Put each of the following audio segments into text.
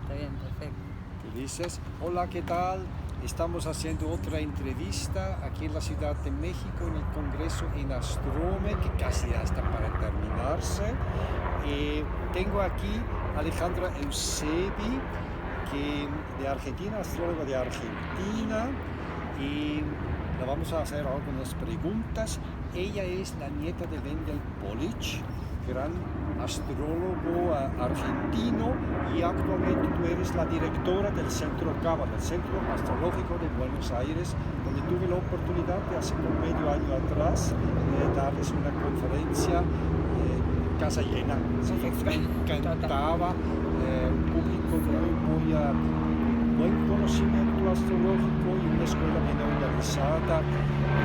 está bien, perfecto. ¿Qué dices? Hola, ¿qué tal? Estamos haciendo otra entrevista aquí en la Ciudad de México en el Congreso en Astrome, que casi ya está para terminarse. Tengo aquí a Alejandra Eusebi, de Argentina, astróloga de Argentina, y le vamos a hacer algunas preguntas. Ella es la nieta de Wendell Polich, gran astrólogo argentino, y actualmente tú eres la directora del Centro Cava, del Centro Astrológico de Buenos Aires, donde tuve la oportunidad de hace como medio año atrás darles una conferencia casa llena. Sí, me encantaba, un público muy buen conocimiento astrológico y una escuela bien organizada.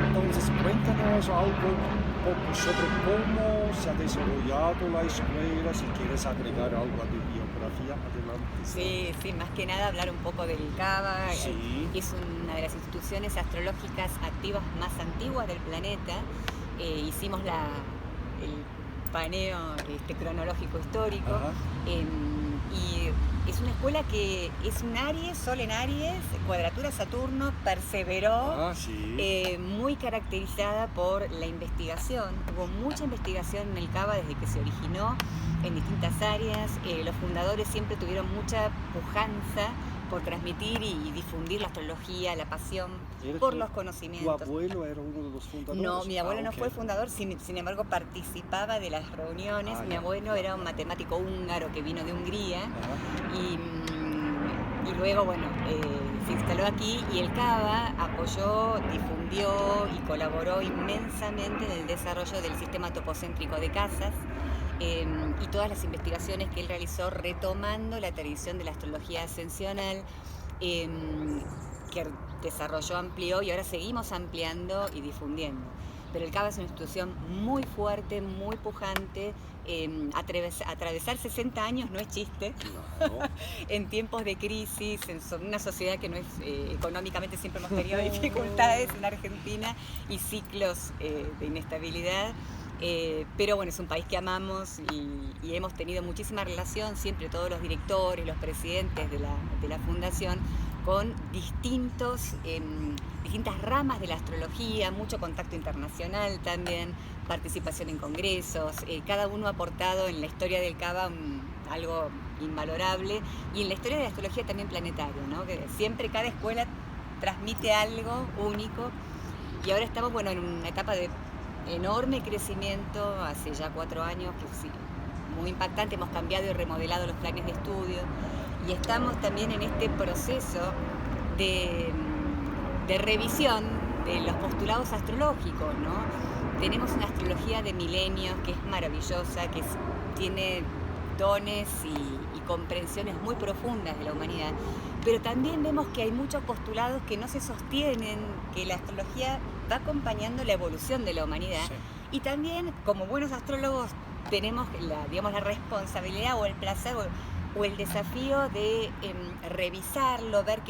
Entonces, cuéntanos algo un poco sobre cómo se ha desarrollado la escuela, si quieres agregar algo a tu biografía, adelante. Sí, sí, más que nada hablar un poco del CABA, Sí. que es una de las instituciones astrológicas activas más antiguas del planeta. Hicimos el paneo cronológico histórico. Y es una escuela que es un Aries, Sol en Aries, cuadratura Saturno, perseveró, Sí. muy caracterizada por la investigación. Hubo mucha investigación en el CABA desde que se originó en distintas áreas. Los fundadores siempre tuvieron mucha pujanza por transmitir y difundir la astrología, la pasión por los conocimientos. ¿Tu abuelo era uno de los fundadores? No, mi abuelo no fue el fundador, sin embargo participaba de las reuniones. Mi abuelo era un matemático húngaro que vino de Hungría y luego, bueno, se instaló aquí, y el CABA apoyó, difundió y colaboró inmensamente en el desarrollo del sistema topocéntrico de casas. Y todas las investigaciones que él realizó retomando la tradición de la astrología ascensional, que desarrolló, amplió, y ahora seguimos ampliando y difundiendo. Pero el CABA es una institución muy fuerte, muy pujante. Atravesar 60 años no es chiste. No. En tiempos de crisis, en una sociedad que no es económicamente, siempre hemos tenido dificultades en Argentina y ciclos de inestabilidad. Pero bueno, es un país que amamos y hemos tenido muchísima relación, siempre todos los directores, los presidentes de la fundación, con distintas ramas de la astrología, mucho contacto internacional también, participación en congresos. Cada uno ha aportado en la historia del CABA algo invalorable, y en la historia de la astrología también planetaria, ¿no? Que siempre cada escuela transmite algo único, y ahora estamos, bueno, en una etapa de enorme crecimiento, hace ya 4 años, que sí, muy impactante. Hemos cambiado y remodelado los planes de estudio, y estamos también en este proceso de revisión de los postulados astrológicos, ¿no? Tenemos una astrología de milenios que es maravillosa, que tiene dones y comprensiones muy profundas de la humanidad, pero también vemos que hay muchos postulados que no se sostienen, que la astrología va acompañando la evolución de la humanidad. Sí. Y también, como buenos astrólogos, tenemos la responsabilidad o el placer o el desafío de revisarlo, ver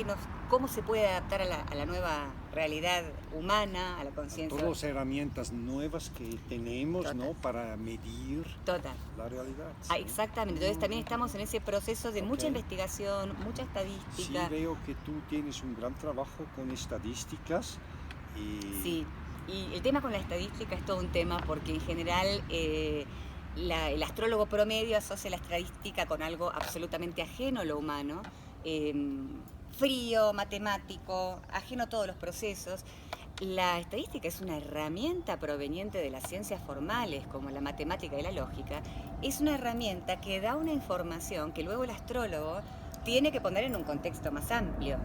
cómo se puede adaptar a la nueva realidad humana, a la conciencia. Todas las herramientas nuevas que tenemos, Total, ¿no? Para medir la realidad. ¿Sí? Exactamente. Entonces también estamos en ese proceso de mucha investigación, mucha estadística. Sí, veo que tú tienes un gran trabajo con estadísticas. Sí, y el tema con la estadística es todo un tema, porque en general el astrólogo promedio asocia la estadística con algo absolutamente ajeno a lo humano, frío, matemático, ajeno a todos los procesos. La estadística es una herramienta proveniente de las ciencias formales, como la matemática y la lógica. Es una herramienta que da una información que luego el astrólogo tiene que poner en un contexto más amplio.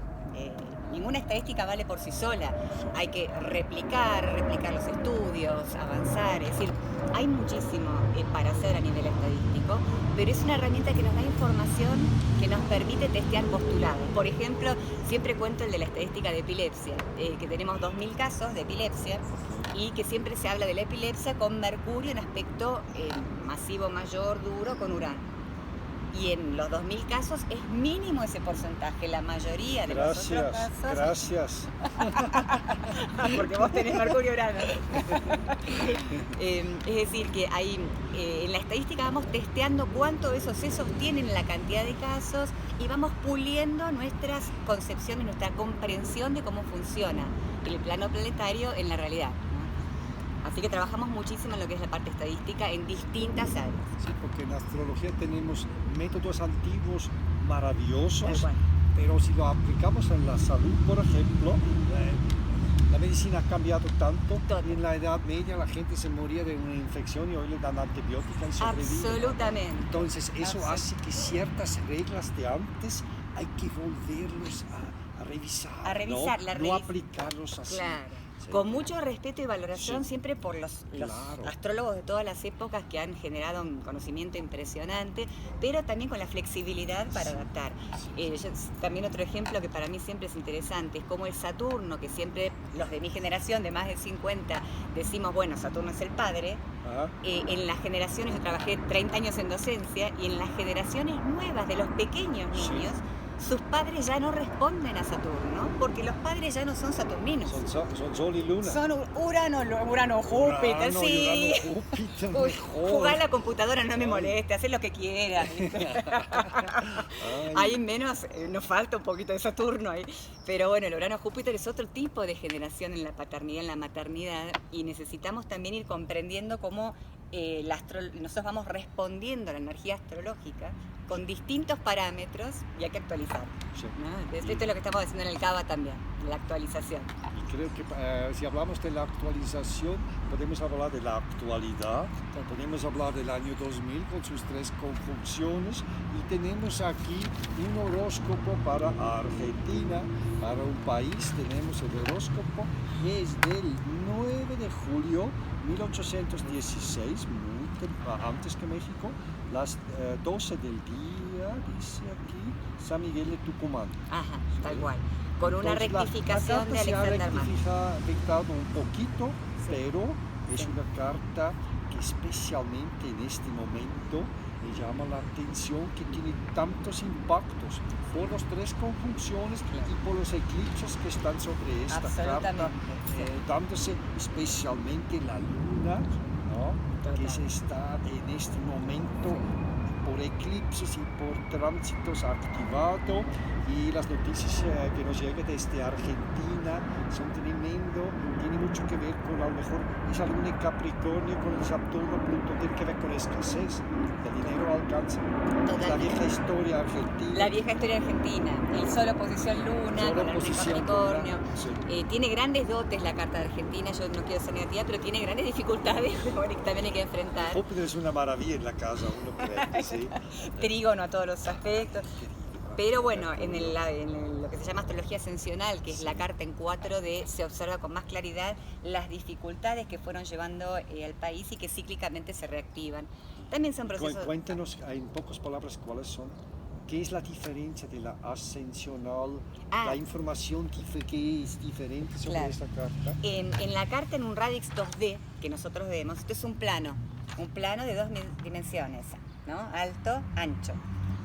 Ninguna estadística vale por sí sola. Hay que replicar los estudios, avanzar. Es decir, hay muchísimo para hacer a nivel estadístico, pero es una herramienta que nos da información que nos permite testear postulados. Por ejemplo, siempre cuento el de la estadística de epilepsia, que tenemos 2000 casos de epilepsia, y que siempre se habla de la epilepsia con Mercurio en aspecto masivo mayor, duro, con Urano. y en los 2000 casos es mínimo ese porcentaje. La mayoría de los otros casos... Gracias. Porque vos tenés Mercurio Urano. Es decir, que hay, en la estadística vamos testeando cuánto eso se sostiene en la cantidad de casos y vamos puliendo nuestras concepciones, nuestra comprensión de cómo funciona el plano planetario en la realidad, ¿no? Así que trabajamos muchísimo en lo que es la parte estadística en distintas áreas. Sí, porque en astrología tenemos métodos antiguos maravillosos, Tal cual. pero si lo aplicamos en la salud, por ejemplo, la medicina ha cambiado tanto. Todo. En la Edad Media la gente se moría de una infección y hoy le dan antibiótica y sobrevive. Absolutamente. Entonces eso hace que ciertas reglas de antes hay que volverlos a revisar. A revisar, no aplicarlos así. Claro. Sí. Con mucho respeto y valoración Sí. siempre por los Claro. astrólogos de todas las épocas que han generado un conocimiento impresionante, pero también con la flexibilidad para adaptar. También otro ejemplo que para mí siempre es interesante es como el Saturno, que siempre los de mi generación, de más de 50, decimos, bueno, Saturno es el padre. Ah, En las generaciones, yo trabajé 30 años en docencia, y en las generaciones nuevas de los pequeños niños, sus padres ya no responden a Saturno, porque los padres ya no son saturninos. son Sol y Luna. Son Urano, Júpiter, sí. Urano, Júpiter, Uy, mejor. jugar a la computadora no me moleste, hacer lo que quieras. Ahí menos, nos falta un poquito de Saturno ahí. Pero bueno, el Urano Júpiter es otro tipo de generación en la paternidad, en la maternidad, y necesitamos también ir comprendiendo cómo nosotros vamos respondiendo a la energía astrológica con distintos parámetros y hay que actualizar, Sí. ¿no? Entonces, esto es lo que estamos haciendo en el CABA también, la actualización. Y creo que si hablamos de la actualización, podemos hablar de la actualidad, podemos hablar del año 2000 con sus 3 conjunciones y tenemos aquí un horóscopo para Argentina, para un país. Tenemos el horóscopo, es del 9 de julio 1816, antes que México, las 12 del día, dice aquí, San Miguel de Tucumán. Ajá, tal cual. Con una Entonces, rectificación de la carta Alexander Mann. se ha rectificado un poquito, Sí. pero es Sí. una carta que especialmente en este momento me llama la atención, que tiene tantos impactos por las 3 conjunciones y por los eclipses que están sobre esta carta, Absolutamente, sí. dándose especialmente la luna, ¿no? que se Total. está en este momento por eclipses y por tránsitos activado, y las noticias que nos llegan desde Argentina son tremendo, tiene mucho que ver con, a lo mejor, esa luna en Capricornio con el Saturno, Plutón, tiene que ver con escasez, el dinero alcanza, la Totalmente. vieja historia argentina. La vieja historia argentina, el sol oposición luna, Sol con el oposición Capricornio. luna, sí. Tiene grandes dotes la carta de Argentina, yo no quiero ser negativa, pero tiene grandes dificultades que también hay que enfrentar. Júpiter es una maravilla en la casa, uno cree, ¿sí? Trígono a todos los aspectos. Pero bueno, lo que se llama astrología ascensional, que es la carta en 4D, se observa con más claridad las dificultades que fueron llevando al país y que cíclicamente se reactivan. También son procesos... Cuéntenos en pocas palabras cuáles son. ¿Qué es la diferencia de la ascensional? La información que es diferente sobre Claro. esta carta. En la carta, en un radix 2D que nosotros vemos, esto es un plano de 2 dimensiones, ¿no? Alto, ancho.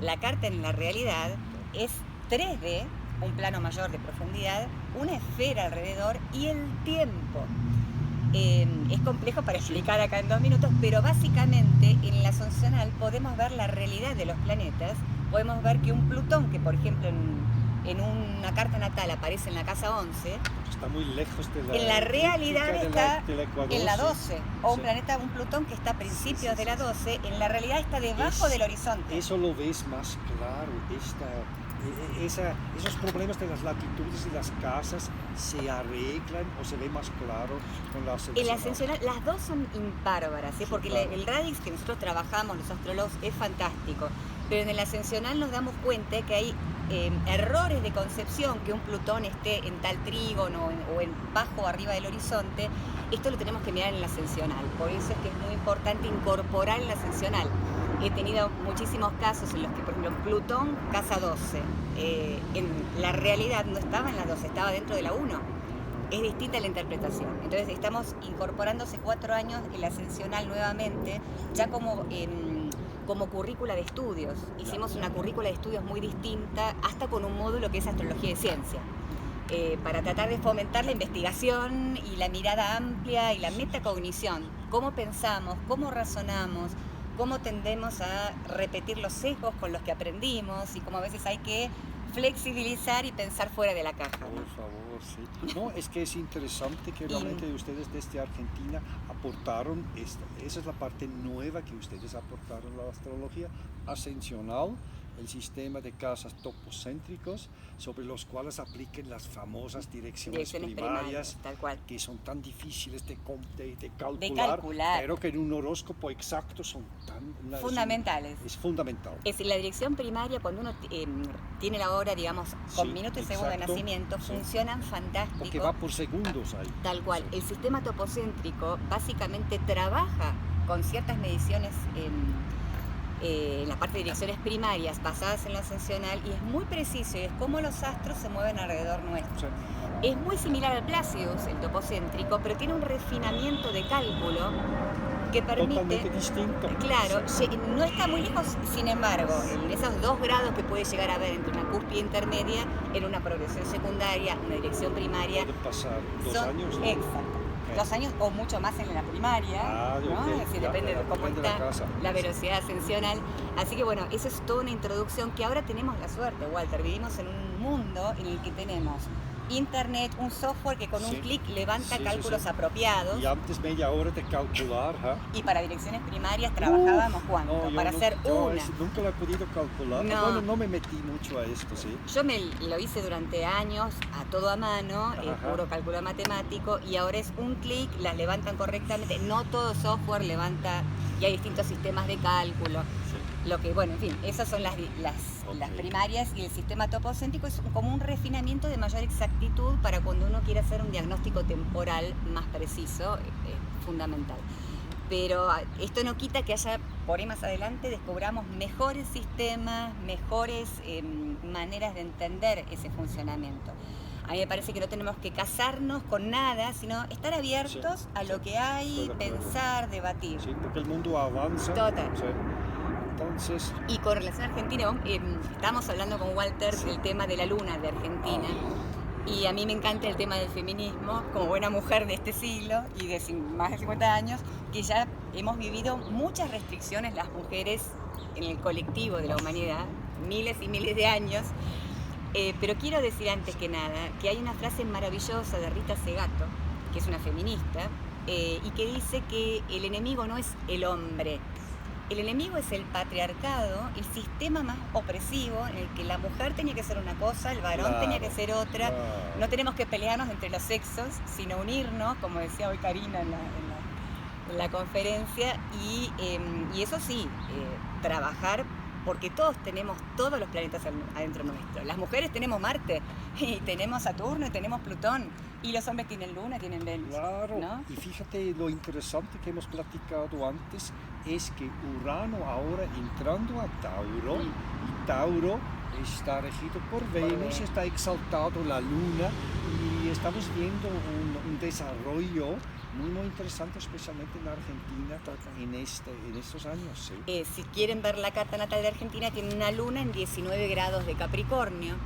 La carta en la realidad es 3D, un plano mayor de profundidad, una esfera alrededor y el tiempo. Es complejo para explicar acá en 2 minutos, pero básicamente en la ascensional podemos ver la realidad de los planetas. Podemos ver que un Plutón, que por ejemplo en una carta natal aparece en la casa 11, Está muy lejos de la... en la realidad está del Ecuador, en la sí. 12, o un Sí. planeta, un Plutón que está a principios Sí, de la 12, en la realidad está debajo del horizonte. Eso lo ves más claro. Esos problemas de las latitudes y las casas se arreglan o se ve más claro con la ascensional. En la ascensional, las dos son impárvaras, ¿sí? Sí, Porque claro. el radix que nosotros trabajamos, los astrólogos, es fantástico. Pero en el ascensional nos damos cuenta que hay errores de concepción, que un Plutón esté en tal trígono o en bajo o arriba del horizonte. Esto lo tenemos que mirar en la ascensional. Por eso es que es muy importante incorporar en la ascensional. He tenido muchísimos casos en los que, por ejemplo, Plutón, casa 12, en la realidad no estaba en la 12, estaba dentro de la 1. Es distinta la interpretación. Entonces estamos incorporándose 4 años en la ascensional nuevamente, ya como como currícula de estudios. Hicimos una currícula de estudios muy distinta, hasta con un módulo que es astrología y ciencia, para tratar de fomentar la investigación y la mirada amplia y la metacognición. Cómo pensamos, cómo razonamos, cómo tendemos a repetir los sesgos con los que aprendimos y cómo a veces hay que flexibilizar y pensar fuera de la caja, ¿no? Por favor, sí. No, es que es interesante que realmente ustedes desde Argentina aportaron, esa es la parte nueva que ustedes aportaron a la astrología ascensional, el sistema de casas topocéntricos sobre los cuales apliquen las famosas direcciones primarias, tal cual, que son tan difíciles de calcular, pero que en un horóscopo exacto son tan fundamentales. Es fundamental. Es decir, la dirección primaria, cuando uno tiene la hora, digamos, con minuto y segundo de nacimiento, funcionan fantástico. Porque va por segundos ahí. Tal cual. El sistema topocéntrico básicamente trabaja con ciertas mediciones en la parte de direcciones primarias basadas en lo ascensional, y es muy preciso, y es como los astros se mueven alrededor nuestro. Sí. Es muy similar al Placidus, el topocéntrico, pero tiene un refinamiento de cálculo que permite... Totalmente distinto. Claro, no está muy lejos, sin embargo, en esos 2 grados que puede llegar a haber entre una cúspide intermedia, en una progresión secundaria, una dirección primaria... Puede pasar 2 años. ¿No? Exacto. 2 años o mucho más en la primaria, ¿no? Okay. Es decir, depende de cómo está la velocidad ascensional. Así que bueno, eso es toda una introducción que ahora tenemos la suerte, Walter. Vivimos en un mundo en el que tenemos internet, un software que con un clic levanta cálculos apropiados. Y antes media hora de calcular. Y para direcciones primarias trabajábamos ¿cuánto? Para hacer una. Nunca lo he podido calcular. No. Bueno, no me metí mucho a esto, sí. Yo lo hice durante años, a todo a mano, puro cálculo matemático, y ahora es un clic, las levantan correctamente. No todo software levanta, y hay distintos sistemas de cálculo. Lo que, bueno, en fin, esas son las primarias, y el sistema topocéntrico es como un refinamiento de mayor exactitud para cuando uno quiere hacer un diagnóstico temporal más preciso, fundamental. Pero esto no quita que haya, por ahí más adelante, descubramos mejores sistemas, mejores maneras de entender ese funcionamiento. A mí me parece que no tenemos que casarnos con nada, sino estar abiertos a lo que hay, pensar, debatir. Sí, porque el mundo avanza. Total. Sí. Entonces... Y con relación a Argentina, estábamos hablando con Walter del tema de la luna de Argentina, y a mí me encanta el tema del feminismo, como buena mujer de este siglo y de más de 50 años, que ya hemos vivido muchas restricciones las mujeres en el colectivo de la humanidad, miles y miles de años, pero quiero decir antes que nada que hay una frase maravillosa de Rita Segato, que es una feminista, y que dice que el enemigo no es el hombre. El enemigo es el patriarcado, el sistema más opresivo en el que la mujer tenía que ser una cosa, el varón tenía que ser otra. Claro. No tenemos que pelearnos entre los sexos, sino unirnos, como decía hoy Karina en la conferencia, y eso sí, trabajar, porque todos tenemos todos los planetas adentro nuestro. Las mujeres tenemos Marte, y tenemos Saturno, y tenemos Plutón, y los hombres tienen Luna, tienen Venus. Claro, ¿no? Y fíjate, lo interesante que hemos platicado antes es que Urano ahora entrando a Tauro, y Tauro está regido por Venus, está exaltado la Luna, y estamos viendo un desarrollo muy interesante, especialmente en Argentina, en estos años. ¿Sí? Si quieren ver la carta natal de Argentina, tiene una luna en 19 grados de Capricornio,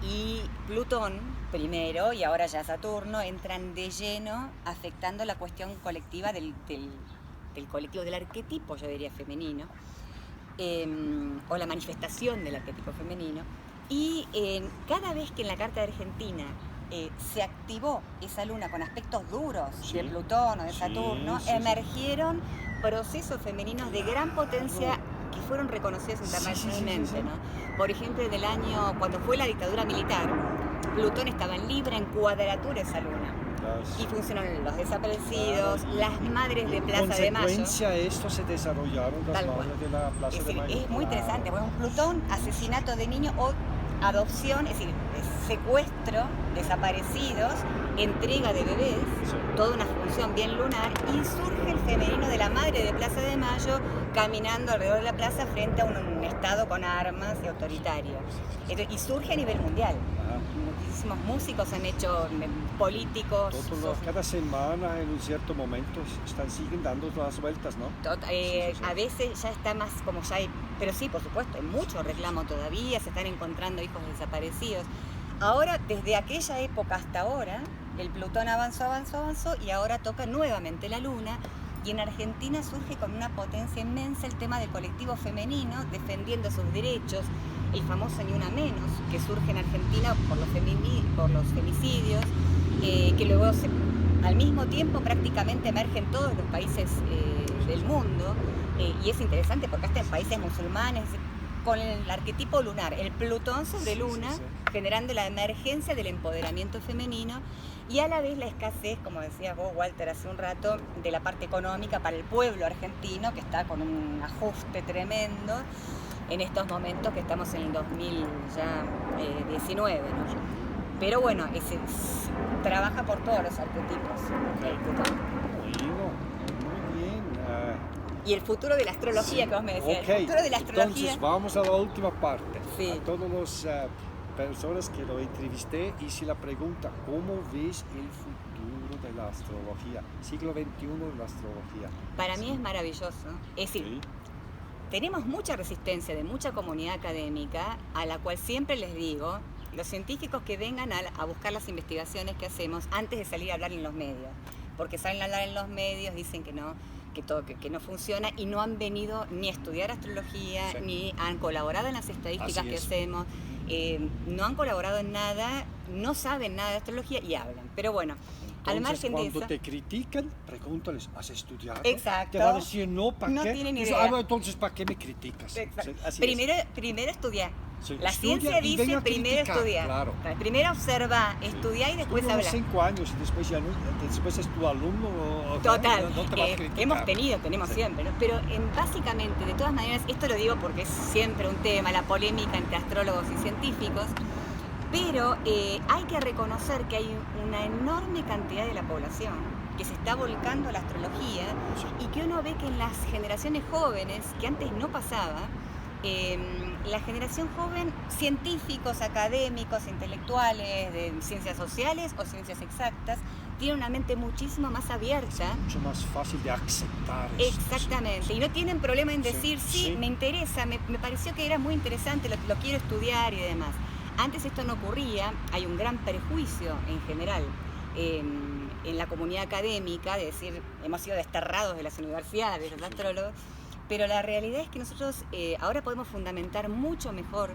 y Plutón primero, y ahora ya Saturno, entran de lleno afectando la cuestión colectiva del colectivo, del arquetipo, yo diría femenino, o la manifestación del arquetipo femenino. Y cada vez que en la carta de Argentina se activó esa luna con aspectos duros de Plutón o de Saturno, emergieron procesos femeninos de gran potencia que fueron reconocidos internacionalmente, ¿no? Por ejemplo, en el año, cuando fue la dictadura militar, Plutón estaba en Libra, en cuadratura esa luna. Y funcionaron los desaparecidos, las madres de Plaza de Mayo. En consecuencia a esto se desarrollaron las madres de la Plaza de Mayo. Es muy interesante, bueno, Plutón, asesinato de niños o adopción, es decir, secuestro, desaparecidos, entrega de bebés, Sí. toda una función bien lunar, y surge el femenino de la madre de Plaza de Mayo caminando alrededor de la plaza frente a un estado con armas y autoritario. Y surge a nivel mundial. Ajá. Muchísimos músicos han hecho, políticos. Cada semana en un cierto momento siguen dando las vueltas, ¿no? Sí. A veces ya está más como ya hay, pero sí, por supuesto, hay mucho reclamo todavía, se están encontrando hijos desaparecidos. Ahora, desde aquella época hasta ahora, el Plutón avanzó y ahora toca nuevamente la Luna. Y en Argentina surge con una potencia inmensa el tema del colectivo femenino defendiendo sus derechos, el famoso Ni Una Menos, que surge en Argentina por los femicidios, que luego al mismo tiempo prácticamente emerge en todos los países del mundo, y es interesante porque hasta en países musulmanes, con el arquetipo lunar, el Plutón sobre Luna, generando la emergencia del empoderamiento femenino y a la vez la escasez, como decías vos, Walter, hace un rato, de la parte económica para el pueblo argentino, que está con un ajuste tremendo en estos momentos que estamos en el 2019, ¿no? Pero bueno, trabaja por todos los arquetipos. El Plutón. Bueno, muy bien. Y el futuro de la astrología, que vos me decías, Okay. el futuro de la astrología. Entonces vamos a la última parte. Sí. A todas las personas que lo entrevisté hice la pregunta, ¿cómo ves el futuro de la astrología? Siglo XXI de la astrología. Para mí es maravilloso. Es decir, Sí. tenemos mucha resistencia de mucha comunidad académica, a la cual siempre les digo, los científicos que vengan a buscar las investigaciones que hacemos antes de salir a hablar en los medios. Porque salen a hablar en los medios, dicen que no funciona y no han venido ni a estudiar astrología, Sí. ni han colaborado en las estadísticas Así que es. hacemos, no han colaborado en nada, no saben nada de astrología y hablan. Pero bueno, al Entonces, margen de cuando eso... te critican, pregúntales, ¿has estudiado? Exacto. Te van a decir, no, ¿para No qué? tienen Dice, idea. Entonces, ¿para qué me criticas? Exacto. Sí, así Primero estudia. Sí, La estudia ciencia y ven dice a primero criticar, estudiar. claro. Primero observa, estudia y después Unos habla. 5 años y después es tu alumno. Total, No te va a criticar. tenemos Sí. siempre, ¿no? Pero básicamente, de todas maneras, esto lo digo porque es siempre un tema, la polémica entre astrólogos y científicos, pero hay que reconocer que hay una enorme cantidad de la población que se está volcando a la astrología Sí. y que uno ve que en las generaciones jóvenes, que antes no pasaba, la generación joven, científicos, académicos, intelectuales, de ciencias sociales o ciencias exactas, tiene una mente muchísimo más abierta. Mucho más fácil de aceptar esto. Exactamente, y no tienen problema en Sí, decir, sí, sí. me interesa, me pareció que era muy interesante, lo quiero estudiar y demás. Antes esto no ocurría, hay un gran prejuicio en general en la comunidad académica, de decir, hemos sido desterrados de las universidades, los astrólogos, pero la realidad es que nosotros ahora podemos fundamentar mucho mejor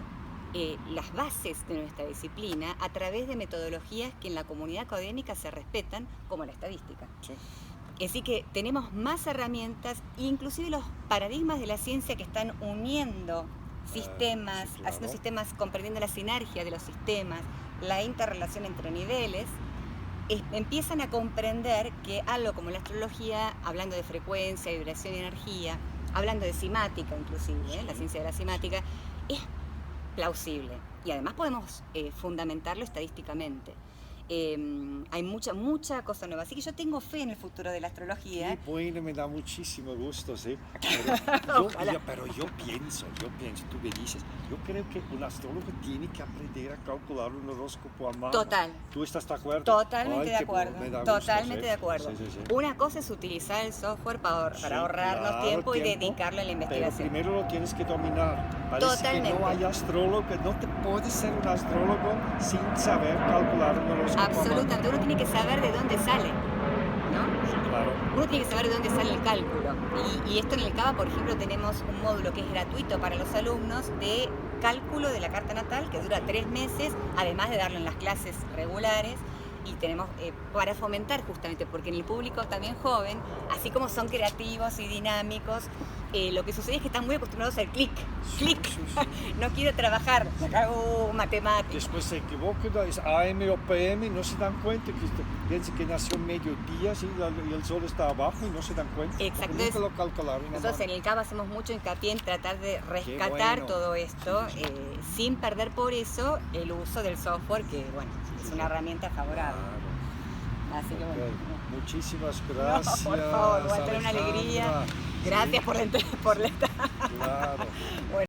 las bases de nuestra disciplina a través de metodologías que en la comunidad académica se respetan, como la estadística. Sí. Así que tenemos más herramientas, inclusive los paradigmas de la ciencia que están uniendo sistemas, sí, claro. haciendo sistemas, comprendiendo la sinergia de los sistemas, la interrelación entre niveles, empiezan a comprender que algo como la astrología, hablando de frecuencia, vibración y energía, hablando de simática inclusive, la ciencia de la simática, es plausible. Y además podemos fundamentarlo estadísticamente. Hay mucha cosa nueva. Así que yo tengo fe en el futuro de la astrología. Qué bueno, me da muchísimo gusto, sí. Pero yo pienso, tú me dices, yo creo que un astrólogo tiene que aprender a calcular un horóscopo a mano. Total. ¿Tú estás de acuerdo? Totalmente de Ay, acuerdo. me da gusto, Totalmente sí. de acuerdo. Sí. Una cosa es utilizar el software para ahorrarnos Claro, tiempo y dedicarlo a la Pero investigación. primero lo tienes que dominar. Parece Totalmente. que no hay astrólogo, no te puedes ser un astrólogo sin saber calcular un horóscopo a mano. Absolutamente. Uno tiene que saber de dónde sale, ¿no? Sí, claro. Uno tiene que saber de dónde sale el cálculo. Y esto en el CABA, por ejemplo, tenemos un módulo que es gratuito para los alumnos de cálculo de la carta natal, que dura 3 meses, además de darlo en las clases regulares. y tenemos para fomentar justamente, porque en el público también joven, así como son creativos y dinámicos, lo que sucede es que están muy acostumbrados al clic, clic, Sí, sí. no quiero trabajar, matemáticas. Después se equivocan, es AM o PM, no se dan cuenta, que piensan que nació mediodía, ¿sí? Y el sol está abajo y no se dan cuenta. porque Exacto, nunca lo calcularon. Nosotros en el CAP hacemos mucho hincapié en tratar de rescatar bueno. todo esto, Sí, sí. sin perder por eso el uso del software, que bueno, es una herramienta favorable. Claro. Así que bueno. Ok. Muchísimas No, gracias. por favor, va a ser una alegría. Alejandra. Gracias Sí, por la... claro. Bueno.